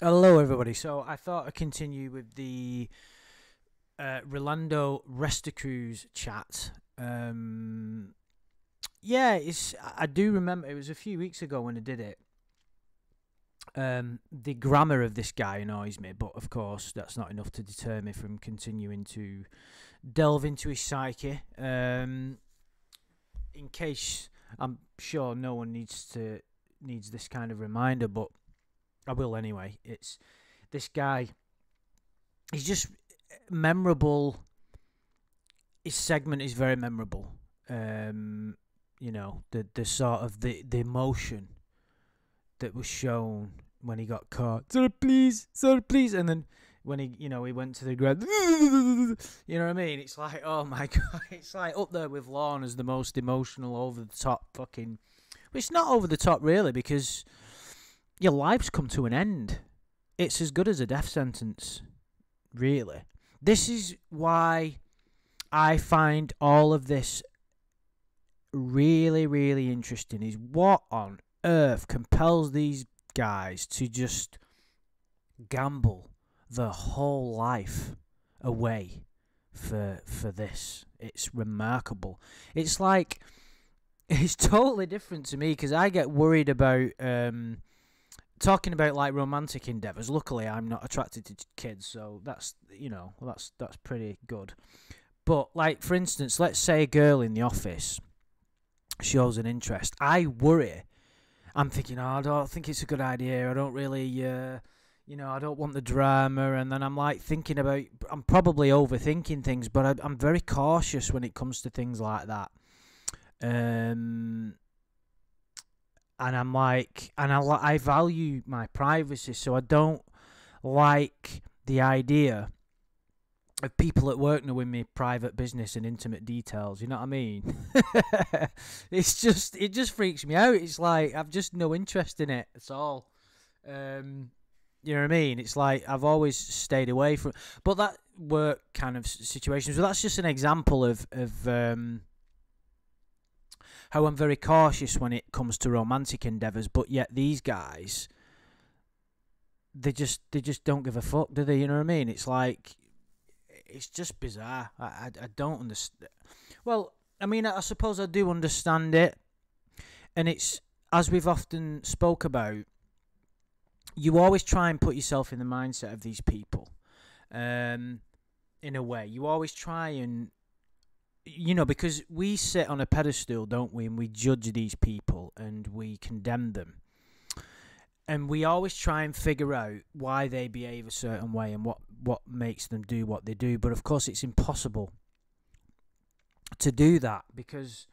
Hello, everybody. So I thought I'd continue with the Rolando Resticruz chat. Yeah, I do remember it was a few weeks ago when I did it. The grammar of this guy annoys me, but of course that's not enough to deter me from continuing to delve into his psyche. In case I'm sure no one needs this kind of reminder, but I will anyway. It's this guy. He's just memorable. His segment is very memorable. The sort of the emotion that was shown when he got caught. Sir, please, and then when he went to the ground. You know what I mean? It's like, oh my god, it's like up there with Lorne as the most emotional, over the top fucking. But it's not over the top really, because your life's come to an end. It's as good as a death sentence, really. This is why I find all of this really, really interesting, is what on earth compels these guys to just gamble their whole life away for this. It's remarkable. It's like, it's totally different to me, because I get worried about talking about like romantic endeavours. Luckily I'm not attracted to kids, so that's pretty good. But like, for instance, let's say a girl in the office shows an interest. I worry. I'm thinking, oh, I don't think it's a good idea. I don't really I don't want the drama. And then I'm like thinking about, I'm probably overthinking things, but I'm very cautious when it comes to things like that. And I'm like, I value my privacy, so I don't like the idea of people at work knowing my private business and intimate details. You know what I mean? It just freaks me out. It's like I've just no interest in it at all. You know what I mean? It's like I've always stayed away from. But that work kind of situations. Well, that's just an example of how I'm very cautious when it comes to romantic endeavours, but yet these guys, they just don't give a fuck, do they? You know what I mean? It's like, it's just bizarre. I don't understand. Well, I mean, I suppose I do understand it, and it's, as we've often spoke about, you always try and put yourself in the mindset of these people, in a way. You always try and, because we sit on a pedestal, don't we, and we judge these people and we condemn them. And we always try and figure out why they behave a certain way and what makes them do what they do. But of course, it's impossible to do that, because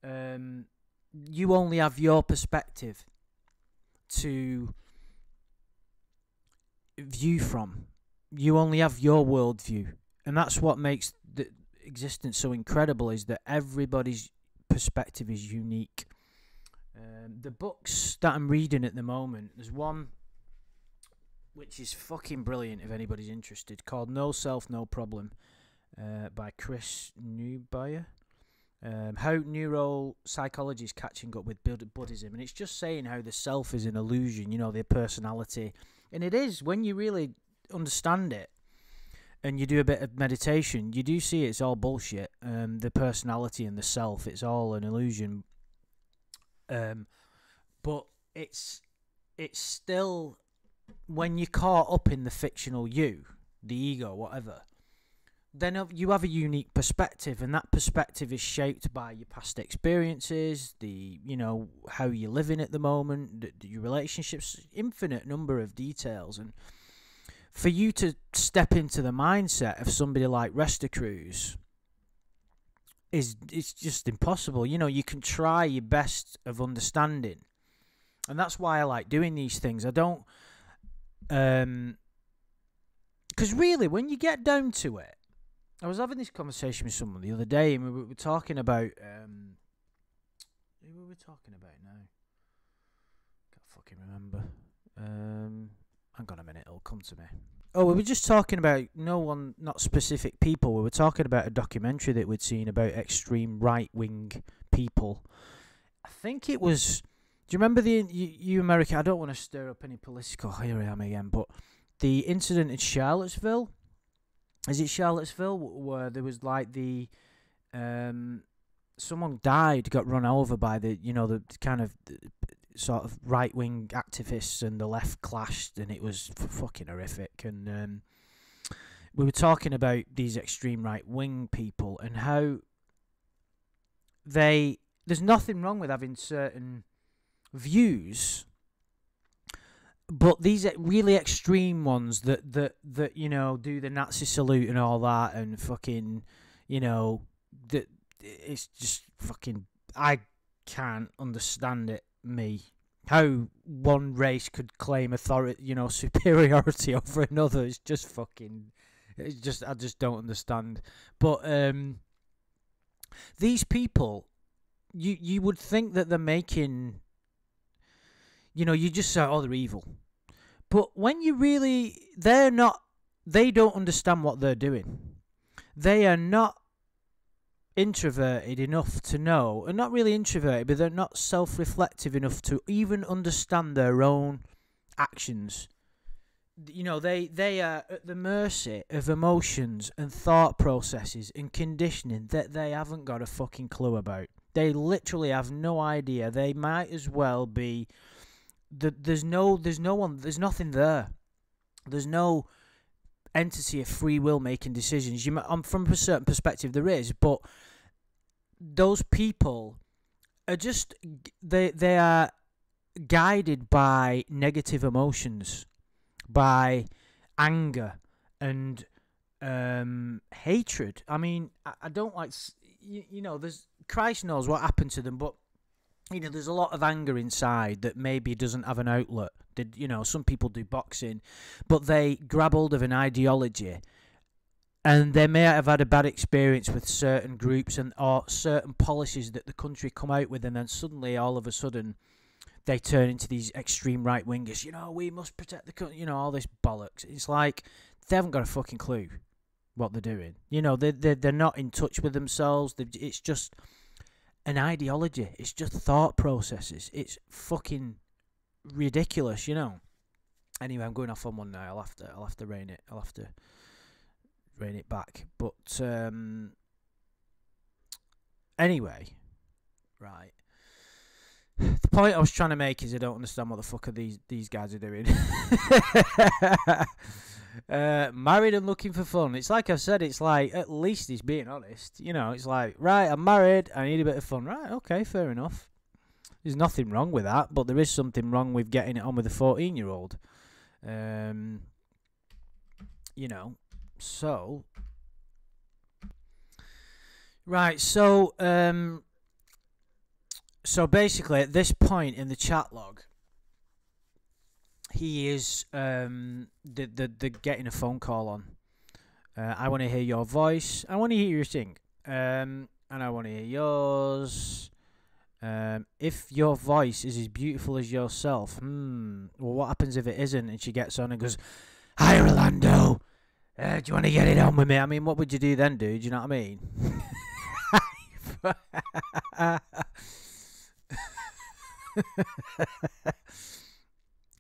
you only have your perspective to view from. You only have your worldview. And that's what makes the existence so incredible, is that everybody's perspective is unique. The books that I'm reading at the moment, there's one which is fucking brilliant if anybody's interested, called No Self, No Problem, by Chris Newbyer. How neuropsychology is catching up with Buddhism, and it's just saying how the self is an illusion, the personality, and it is, when you really understand it and you do a bit of meditation, you do see it's all bullshit. The personality and the self, it's all an illusion. But it's still, when you're caught up in the fictional you, the ego, whatever, then you have a unique perspective, and that perspective is shaped by your past experiences, how you're living at the moment, your relationships, infinite number of details. And for you to step into the mindset of somebody like Resticruz, it's just impossible. You can try your best of understanding, and that's why I like doing these things. I don't, because really, when you get down to it, I was having this conversation with someone the other day, and we were talking about who were we talking about now? Can't fucking remember. Hang on a minute, it'll come to me. Oh, we were just talking about not specific people. We were talking about a documentary that we'd seen about extreme right-wing people. I think it was Do you remember you American? I don't want to stir up any political. Here I am again, but the incident in Charlottesville. Is it Charlottesville where there was like the someone died, got run over by the the kind of sort of right wing activists, and the left clashed, and it was fucking horrific. And we were talking about these extreme right wing people and how there's nothing wrong with having certain views, but these really extreme ones that do the Nazi salute and all that, and fucking that it's just fucking, I can't understand it, how one race could claim authority, superiority over another. It's just fucking, I just don't understand. But these people, you would think that they're making, you just say, oh, they're evil. But when you really, they don't understand what they're doing. They are not introverted enough to know, and not really introverted, but they're not self-reflective enough to even understand their own actions. They are at the mercy of emotions and thought processes and conditioning that they haven't got a fucking clue about. They literally have no idea. They might as well be. There's nothing there. There's no entity of free will making decisions. From a certain perspective, there is, but those people are just they are guided by negative emotions, by anger and hatred. I mean, I don't like, there's, Christ knows what happened to them, but there's a lot of anger inside that maybe doesn't have an outlet. Some people do boxing, but they grab hold of an ideology, and they may have had a bad experience with certain groups or certain policies that the country come out with, and then suddenly, all of a sudden, they turn into these extreme right wingers. We must protect the country. All this bollocks. It's like they haven't got a fucking clue what they're doing. They're not in touch with themselves. It's just an ideology. It's just thought processes. It's fucking ridiculous. Anyway, I'm going off on one now. I'll have to rein it. I'll have to rein it back. But anyway, right. The point I was trying to make is I don't understand what the fuck are these guys are doing. Married and looking for fun. It's like I've said, it's like, at least he's being honest. It's like, right, I'm married, I need a bit of fun. Right, okay, fair enough. There's nothing wrong with that, but there is something wrong with getting it on with a 14-year-old. So... Right, so basically, at this point in the chat log, he is the getting a phone call on. I want to hear your voice. I want to hear you sing. And I want to hear yours. If your voice is as beautiful as yourself, well, what happens if it isn't? And she gets on and goes, "Hi, Rolando. Do you want to get it on with me?" I mean, what would you do then, dude? You know what I mean?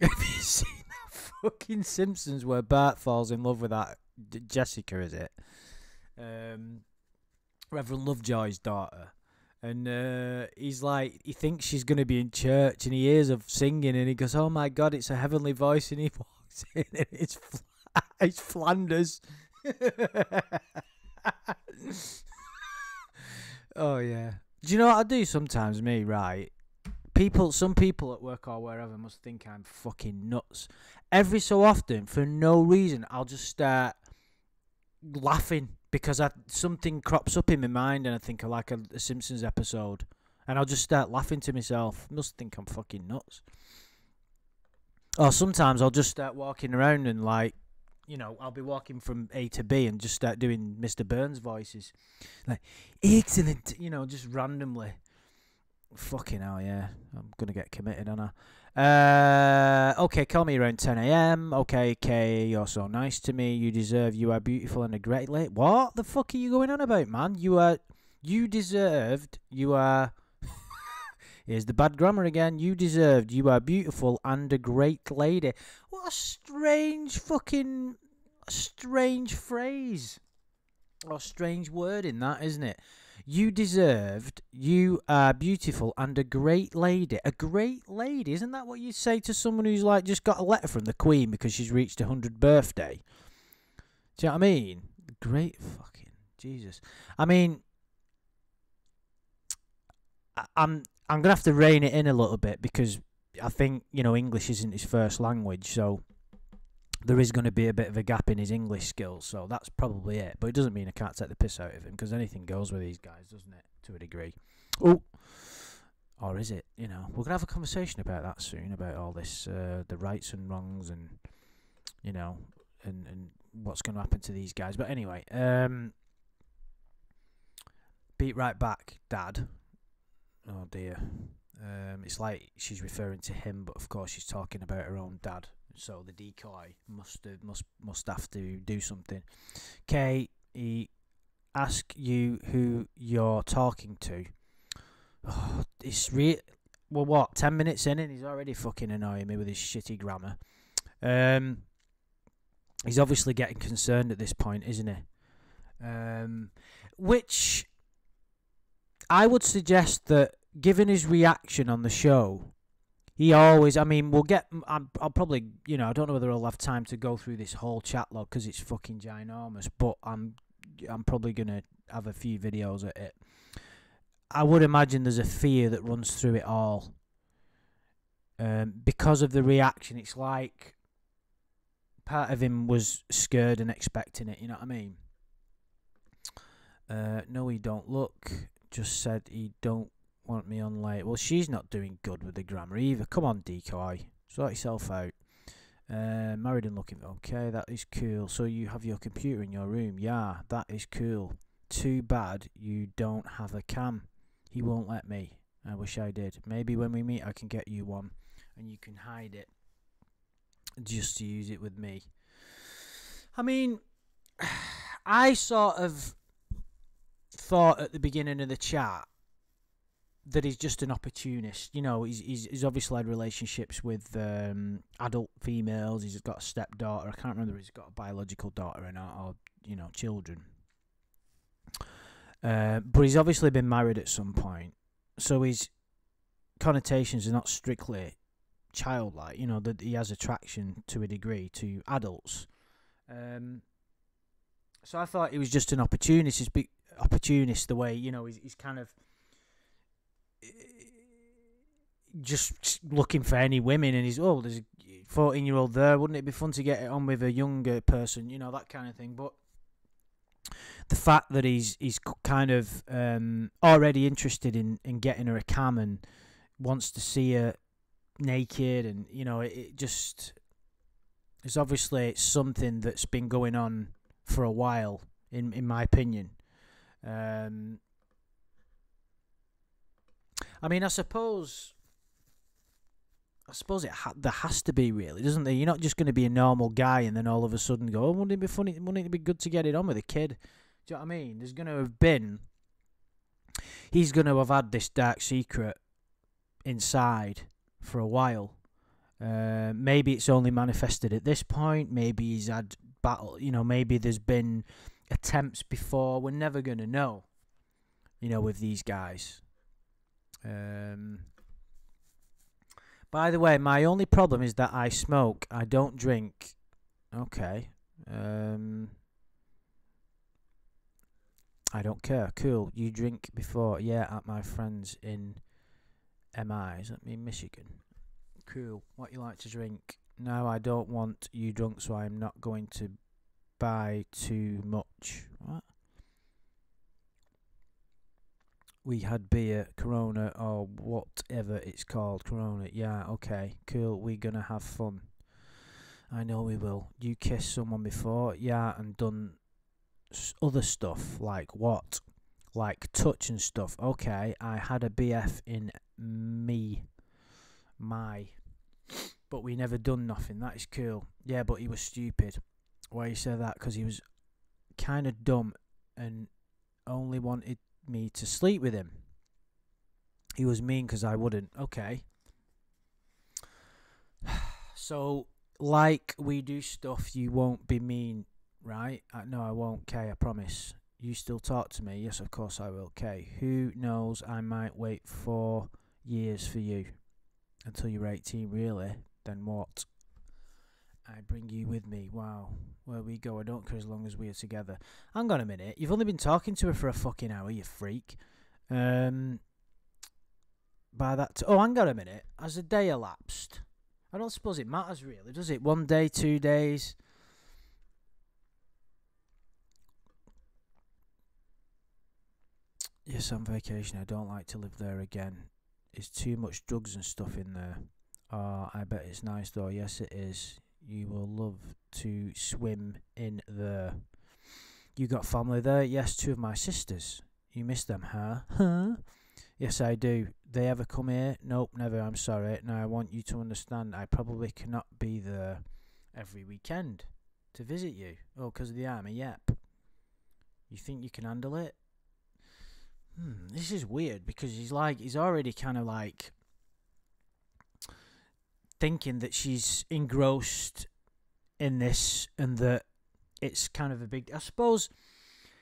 Have you seen that fucking Simpsons where Bart falls in love with that Jessica, is it? Reverend Lovejoy's daughter. And he's like, he thinks she's going to be in church, and he hears her singing, and he goes, "Oh my God, it's a heavenly voice," and he walks in, and it's Flanders. Oh, yeah. Do you know what I do sometimes, me, right? Some people at work or wherever must think I'm fucking nuts. Every so often, for no reason, I'll just start laughing because something crops up in my mind and I think I like a Simpsons episode. And I'll just start laughing to myself. Must think I'm fucking nuts. Or sometimes I'll just start walking around and I'll be walking from A to B and just start doing Mr. Burns voices. Like, excellent, just randomly. Fucking hell, yeah. I'm going to get committed, aren't I? Okay, call me around 10 a.m. Okay, Kay, you're so nice to me. You are beautiful and a great lady. What the fuck are you going on about, man? You are Here's the bad grammar again. You deserved. You are beautiful and a great lady. What a strange fucking strange phrase. Or strange word in that, isn't it? You deserved. You are beautiful and a great lady. A great lady. Isn't that what you say to someone who's like just got a letter from the Queen because she's reached her 100th birthday? Do you know what I mean? Great fucking Jesus. I mean, I'm gonna have to rein it in a little bit because I think, you know, English isn't his first language, so there is going to be a bit of a gap in his English skills, so that's probably it. But it doesn't mean I can't take the piss out of him, because anything goes with these guys, doesn't it, to a degree? Oh, or is it? You know, we're going to have a conversation about that soon, about all this, the rights and wrongs, and, you know, and what's going to happen to these guys. But anyway, beat right back, Dad. Oh, dear. It's like she's referring to him, but of course she's talking about her own dad. So the decoy must have to do something. Kay, he ask you who you're talking to. Oh, it's well, what? 10 minutes in and he's already fucking annoying me with his shitty grammar. He's obviously getting concerned at this point, isn't he? Which I would suggest that, given his reaction on the show, he always, I mean, I'll probably, you know, I don't know whether I'll have time to go through this whole chat log because it's fucking ginormous, but I'm probably going to have a few videos at it. I would imagine there's a fear that runs through it all. Because of the reaction, it's like part of him was scared and expecting it, you know what I mean? No, he don't look. Just said he don't want me on late. Well, she's not doing good with the grammar either. Come on, decoy. Sort yourself out. Married and looking. Okay, that is cool. So you have your computer in your room. Yeah, that is cool. Too bad you don't have a cam. He won't let me. I wish I did. Maybe when we meet I can get you one and you can hide it just to use it with me. I mean, I sort of thought at the beginning of the chat that he's just an opportunist. You know, he's obviously had relationships with adult females. He's got a stepdaughter. I can't remember if he's got a biological daughter or not, or, you know, children. But he's obviously been married at some point. So his connotations are not strictly childlike. You know, that he has attraction to a degree to adults. So I thought he was just an opportunist. Opportunist the way, you know, he's kind of just looking for any women, and he's, oh, there's a 14-year-old there, wouldn't it be fun to get it on with a younger person, you know, that kind of thing. But the fact that he's kind of already interested in getting her a cam and wants to see her naked, and, you know, it just, it's obviously something that's been going on for a while, in my opinion. I mean, I suppose there has to be, really, doesn't there? You're not just going to be a normal guy and then all of a sudden go, oh, wouldn't it be funny? Wouldn't it be good to get it on with a kid? Do you know what I mean? There's going to have been, he's going to have had this dark secret inside for a while. Maybe it's only manifested at this point. Maybe he's had battle. You know, maybe there's been attempts before. We're never going to know, you know, with these guys. By the way, my only problem is that I smoke. I don't drink. Okay. I don't care. Cool. You drink before? Yeah, at my friend's in MI. Is that me, Michigan? Cool. What you like to drink? No, I don't want you drunk, so I'm not going to buy too much. What? We had beer, Corona, or whatever it's called. Corona. Yeah, okay. Cool. We're going to have fun. I know we will. You kissed someone before? Yeah, and done other stuff. Like what? Like touch and stuff. Okay, I had a BF in my, but we never done nothing. That is cool. Yeah, but he was stupid. Why you say that? Because he was kind of dumb and only wanted me to sleep with him. He was mean because I wouldn't. Okay. So, like we do stuff, you won't be mean, right? No, I won't, Kay, I promise. You still talk to me? Yes, of course I will, Kay. Who knows, I might wait 4 years for you. Until you're 18, really? Then what? I bring you with me. Wow. Where we go, I don't care as long as we're together. Hang on a minute. You've only been talking to her for a fucking hour, you freak. By that... oh, hang on a minute. Has a day elapsed? I don't suppose it matters, really, does it? 1 day, 2 days? Yes, on vacation. I don't like to live there again. It's too much drugs and stuff in there. Oh, I bet it's nice, though. Yes, it is. You will love to swim in there. You got family there? Yes, 2 of my sisters. You miss them, huh? Huh? Yes, I do. They ever come here? Nope, never. I'm sorry. Now, I want you to understand I probably cannot be there every weekend to visit you. Oh, because of the army? Yep. You think you can handle it? This is weird because he's already kind of like thinking that she's engrossed in this and that it's kind of a big... I suppose...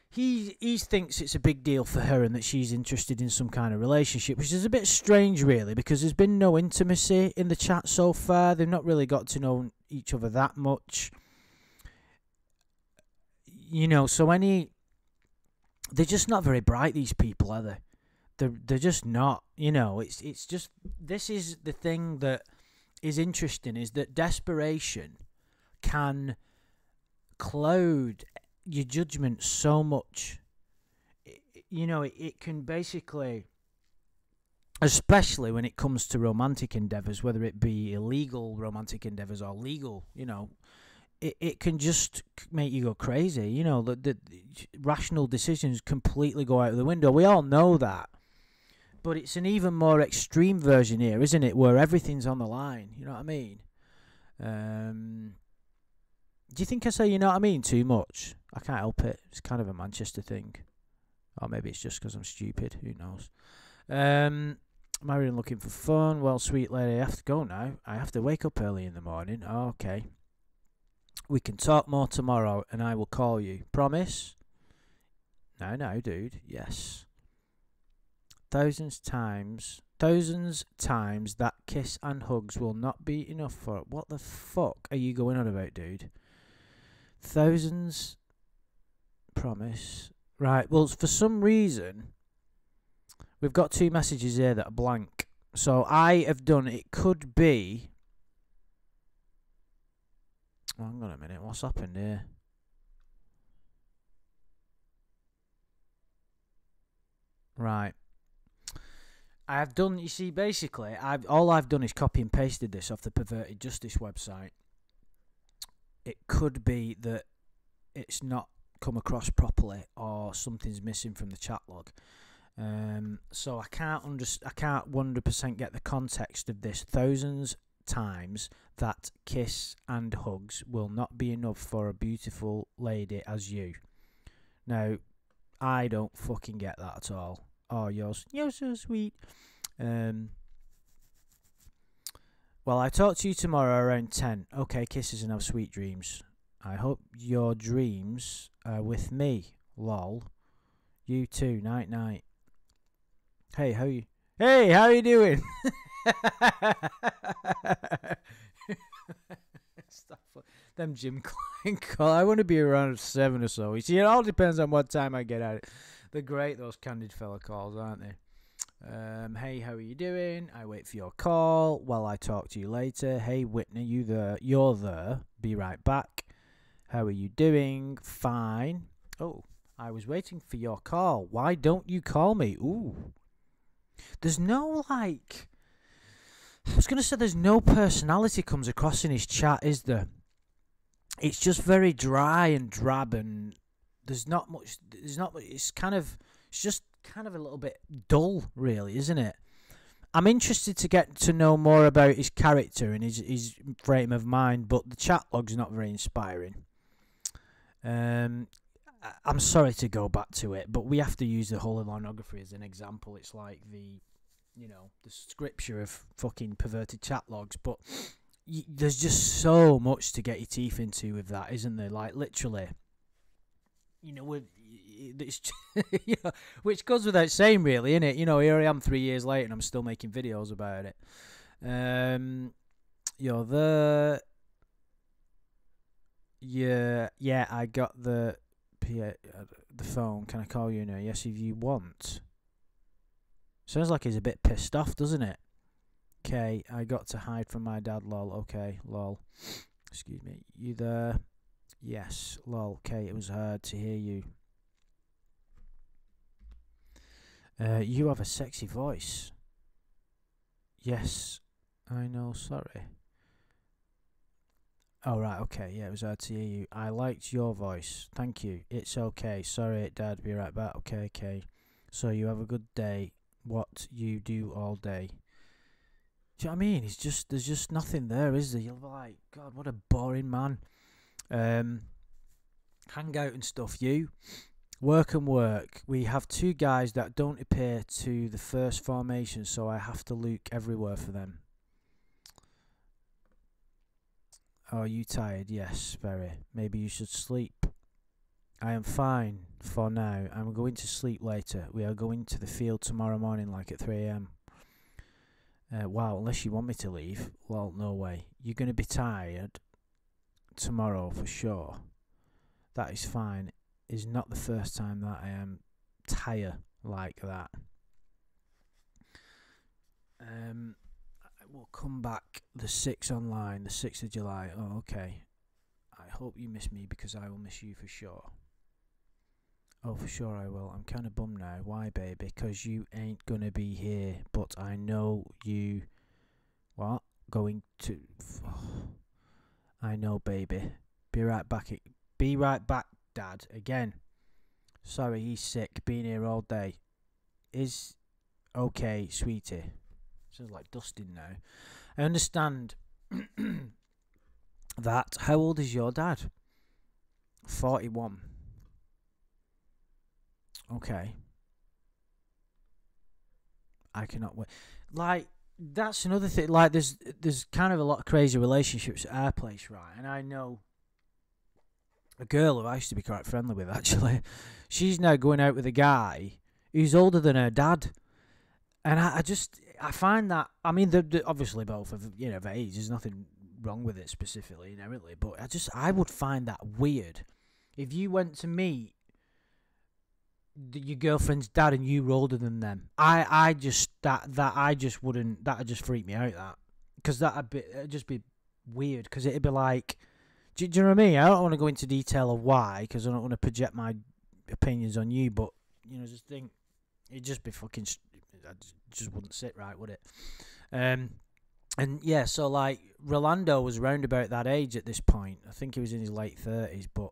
He thinks it's a big deal for her and that she's interested in some kind of relationship, which is a bit strange, really, because there's been no intimacy in the chat so far. They've not really got to know each other that much. You know, so they're just not very bright, these people, are they? They're just not. You know, it's just... This is the thing that is interesting, is that desperation can cloud your judgment so much. It can basically, especially when it comes to romantic endeavours, whether it be illegal romantic endeavours or legal, it can just make you go crazy. The rational decisions completely go out of the window. We all know that. But it's an even more extreme version here, isn't it, where everything's on the line, you know what I mean? Do you think I say you know what I mean too much? I can't help it. It's kind of a Manchester thing. Or maybe it's just because I'm stupid. Who knows? Married and looking for fun. Well, sweet lady, I have to go now. I have to wake up early in the morning. Okay. We can talk more tomorrow and I will call you. Promise? No, dude. Yes. Thousands times that kiss and hugs will not be enough for it. What the fuck are you going on about, dude? Thousands... Promise. Right, well, for some reason, we've got 2 messages here that are blank. So I have done... It could be... Oh, hang on a minute. What's happened here? Right. I have done... You see, basically, all I've done is copy and pasted this off the Perverted Justice website. It could be that it's not come across properly or something's missing from the chat log. So I can't 100% get the context of this. Thousands times that kiss and hugs will not be enough for a beautiful lady as you. Now, I don't fucking get that at all. Oh, you're so sweet. Well, I talk to you tomorrow around 10. Okay, kisses and have sweet dreams. I hope your dreams are with me. Lol. You too. Night night. Hey, how you? Hey, how you doing? Stop. Them Jim Klein call. I want to be around 7 or so. You see, it all depends on what time I get at it. They're great, those candid fella calls, aren't they? Hey, how are you doing? I wait for your call while I talk to you later. Hey, Whitney, you there? You're there. Be right back. How are you doing? Fine. Oh, I was waiting for your call. Why don't you call me? Ooh. There's no, I was going to say there's no personality comes across in his chat, is there? It's just very dry and drab and it's just kind of a little bit dull, really, isn't it? I'm interested to get to know more about his character and his frame of mind, but the chat log's not very inspiring. I'm sorry to go back to it, but we have to use the whole pornography as an example. It's like the the scripture of fucking perverted chat logs, but there's just so much to get your teeth into with that, isn't there? Like, literally, with it's which goes without saying, really, innit? Here I am 3 years later, and I'm still making videos about it. You're the yeah. I got the phone. Can I call you now? Yes, if you want. Sounds like he's a bit pissed off, doesn't it? Okay, I got to hide from my dad, lol. Okay, lol. Excuse me. You there? Yes, lol. Okay, it was hard to hear you. You have a sexy voice. Yes, I know, sorry. Oh, right, okay, yeah, it was hard to hear you. I liked your voice. Thank you. It's okay. Sorry, Dad, be right back. Okay. So you have a good day. What you do all day. Do you know what I mean? There's just nothing there, is there? You're like, God, what a boring man. Hang out and stuff, you. Work and work. We have 2 guys that don't appear to the first formation, so I have to look everywhere for them. Are you tired? Yes, very. Maybe you should sleep. I am fine for now. I'm going to sleep later. We are going to the field tomorrow morning, like at 3 a.m. Wow, unless you want me to leave. Well, no way. You're going to be tired tomorrow for sure. That is fine. It's not the first time that I am tired like that. We'll come back the 6th online, the 6th of July. Oh, okay. I hope you miss me because I will miss you for sure. Oh, for sure I will. I'm kind of bummed now. Why, baby? Because you ain't going to be here. But I know you... What? Going to... I know, baby. Be right back. Be right back, Dad. Again. Sorry, he's sick. Been here all day. Is... Okay, sweetie. Sounds like Dustin now. I understand that. How old is your dad? 41. Okay. I cannot wait. Like, that's another thing. Like, there's kind of a lot of crazy relationships at our place, right? And I know a girl who I used to be quite friendly with, actually. She's now going out with a guy who's older than her dad. And I find that, I mean, they're obviously both of age. There's nothing wrong with it specifically, inherently. But I would find that weird. If you went to meet your girlfriend's dad and you were older than them, I just wouldn't. That'd just freak me out. That because it'd just be weird. Because it'd be like, do you know what I mean? I don't want to go into detail of why, because I don't want to project my opinions on you. But just think it'd just be fucking. That just wouldn't sit right, would it? And yeah, so like Rolando was round about that age at this point. I think he was in his late 30s, but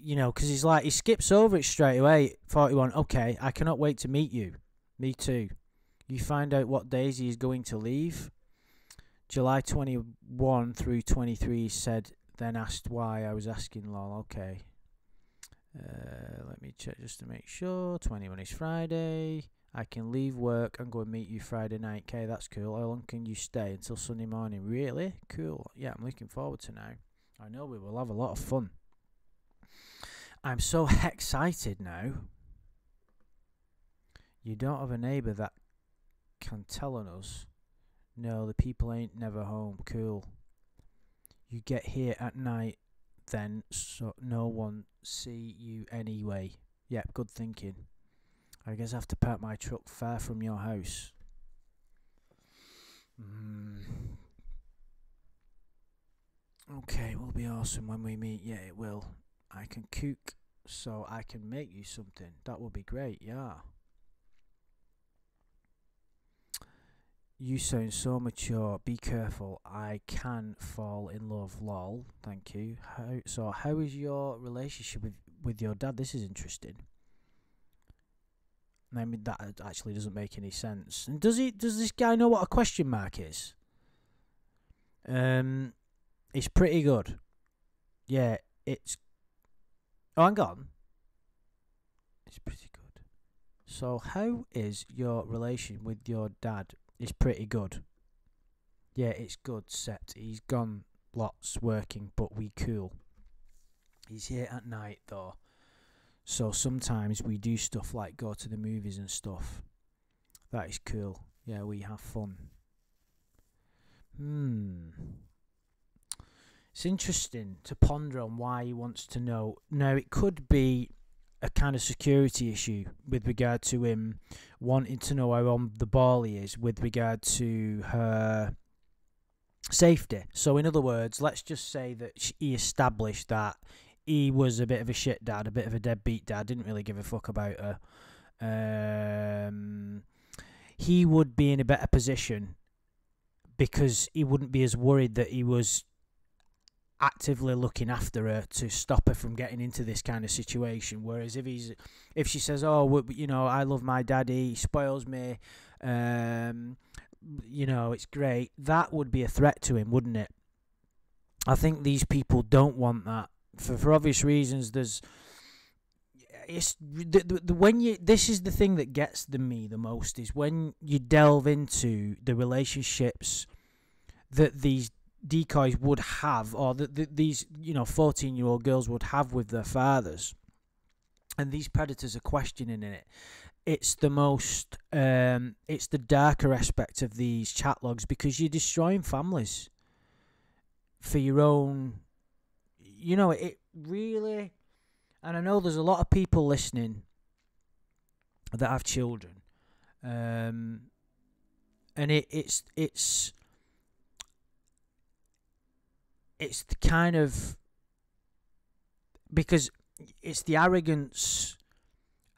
because he's like, he skips over it straight away. 41. Okay, I cannot wait to meet you. Me too. You find out what days he is going to leave. July 21 through 23 said, then asked why. I was asking, lol. Okay. Let me check just to make sure. 21 is Friday. I can leave work and go and meet you Friday night. Okay, that's cool. How long can you stay? Until Sunday morning. Really? Cool. Yeah, I'm looking forward to now. I know we will have a lot of fun. I'm so excited now. You don't have a neighbour that can tell on us. No, the people ain't never home. Cool. You get here at night then, so no one see you anyway. Yep, good thinking. I guess I have to park my truck far from your house. Okay, will be awesome when we meet. Yeah, it will. I can cook, so I can make you something. That will be great, yeah. You sound so mature. Be careful. I can fall in love. Lol. Thank you. How is your relationship with your dad? This is interesting. I mean, that actually doesn't make any sense. And does this guy know what a question mark is? It's pretty good. Yeah, it's... Oh, hang on. It's pretty good. So, how is your relation with your dad? It's pretty good. Yeah, it's good, Sept. He's gone lots working, but we cool. He's here at night, though. So, sometimes we do stuff like go to the movies and stuff. That is cool. Yeah, we have fun. It's interesting to ponder on why he wants to know. Now, it could be a kind of security issue with regard to him wanting to know how on the ball he is with regard to her safety. So, in other words, let's just say that he established that he was a bit of a shit dad, a bit of a deadbeat dad, didn't really give a fuck about her. He would be in a better position because he wouldn't be as worried that he was actively looking after her to stop her from getting into this kind of situation. Whereas if she says, "Oh, you know, I love my daddy, he spoils me, you know, it's great," that would be a threat to him, wouldn't it? I think these people don't want that for obvious reasons. This is the thing that gets me the most, is when you delve into the relationships that these decoys would have, or that these 14-year-old girls would have with their fathers, and these predators are questioning it. It's the most it's the darker aspect of these chat logs, because you're destroying families for your own, it really. And I know there's a lot of people listening that have children, and it's the kind of, because it's the arrogance,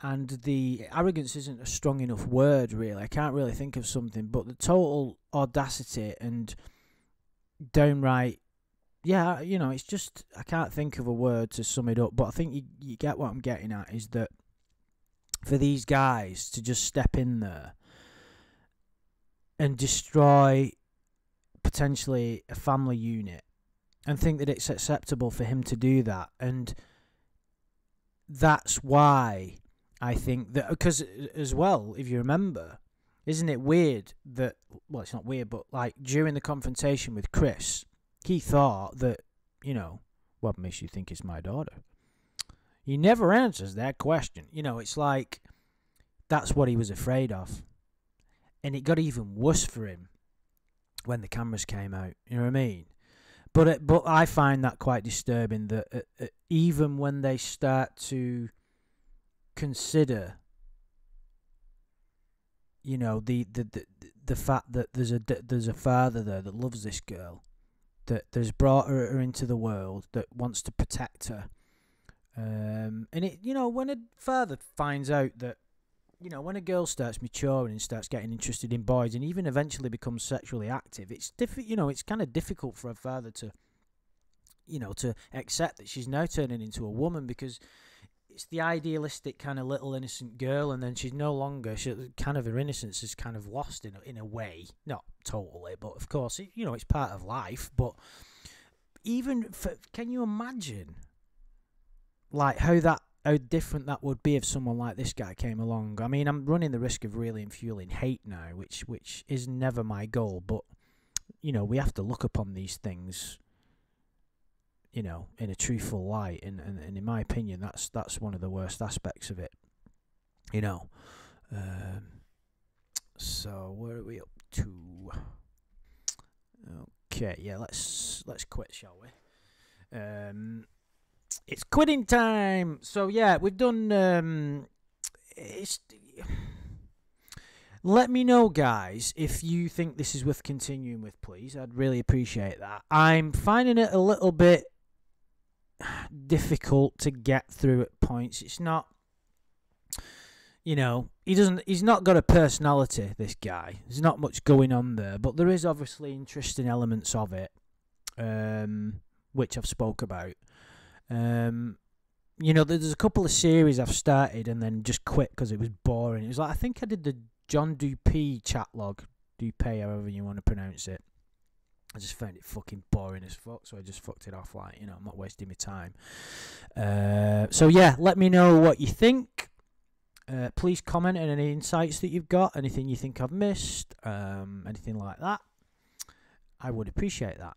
and the arrogance isn't a strong enough word, really. I can't really think of something, but the total audacity and downright, it's just, I can't think of a word to sum it up, but I think you get what I'm getting at, is that for these guys to just step in there and destroy potentially a family unit, and think that it's acceptable for him to do that. And that's why I think that, because as well, if you remember, isn't it weird that, well, it's not weird, but like during the confrontation with Chris, he thought that, what makes you think it's my daughter? He never answers that question. It's like, that's what he was afraid of. And it got even worse for him when the cameras came out. You know what I mean? But I find that quite disturbing, that even when they start to consider, the fact that there's a father there that loves this girl, that has brought her into the world, that wants to protect her, and it, when a father finds out that, when a girl starts maturing and starts getting interested in boys, and even eventually becomes sexually active, it's it's kind of difficult for a father to, to accept that she's now turning into a woman, because it's the idealistic kind of little innocent girl, and then she's no longer, kind of her innocence is kind of lost in a way, not totally, but of course, it's part of life. But even can you imagine, like, how different that would be if someone like this guy came along? I mean, I'm running the risk of really fueling hate now, which is never my goal, but we have to look upon these things, in a truthful light, and in my opinion, that's one of the worst aspects of it, so where are we up to? Okay, yeah, let's quit, shall we? It's quitting time. So yeah, we've done. Let me know, guys, if you think this is worth continuing with, please. I'd really appreciate that. I'm finding it a little bit difficult to get through at points. It's not, he's not got a personality, this guy. There's not much going on there, but there is obviously interesting elements of it, which I've spoke about. There's a couple of series I've started and then just quit because it was boring. It was like, I think I did the John Dupee chat log, Dupee, however you want to pronounce it. I just found it fucking boring as fuck, so I just fucked it off. Like, I'm not wasting my time. So yeah, let me know what you think. Please comment on any insights that you've got, anything you think I've missed, anything like that. I would appreciate that.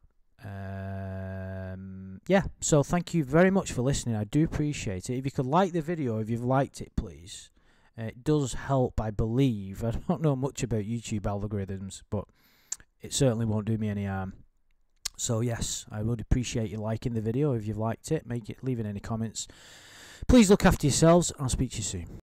Yeah, so thank you very much for listening. I do appreciate it. If you could like the video, if you've liked it, please. It does help, I believe. I don't know much about YouTube algorithms, but it certainly won't do me any harm. So yes, I would appreciate you liking the video if you've liked it. Leaving any comments. Please look after yourselves, and I'll speak to you soon.